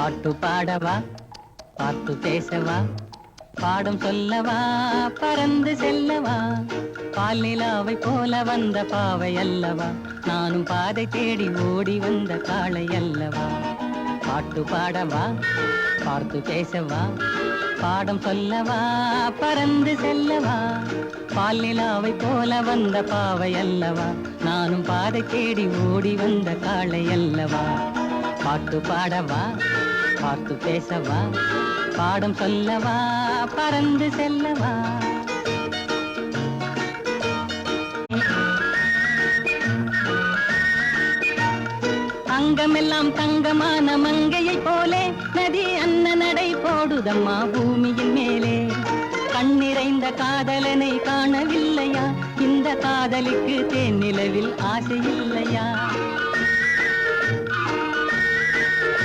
பாட்டு பாடவா, பார்த்து பேசவா, பாடம் சொல்லவா, பறந்து செல்லவா, பால் நிலாவை போல வந்த பாவை அல்லவா, நானும் பாதை தேடி ஓடி வந்த காளை அல்லவா. பாட்டு பாடவா, பார்த்து பேசவா, பாடம் சொல்லவா, பறந்து செல்லவா, பால் நிலாவை போல வந்த பாவை அல்லவா, நானும் பாதை தேடி ஓடி வந்த காளை அல்லவா. பாட்டு பாடவா, பார்த்து பேசவா, பாடம் சொல்லவா, பறந்து செல்லவா. அங்கமெல்லாம் தங்கமான மங்கையை போலே நதி அன்ன நடை போடுதம்மா பூமியின் மேலே. கண்ணிறைந்த காதலனை காணவில்லையா, இந்த காதலுக்கு தேன் நிலவில் ஆசை இல்லையா.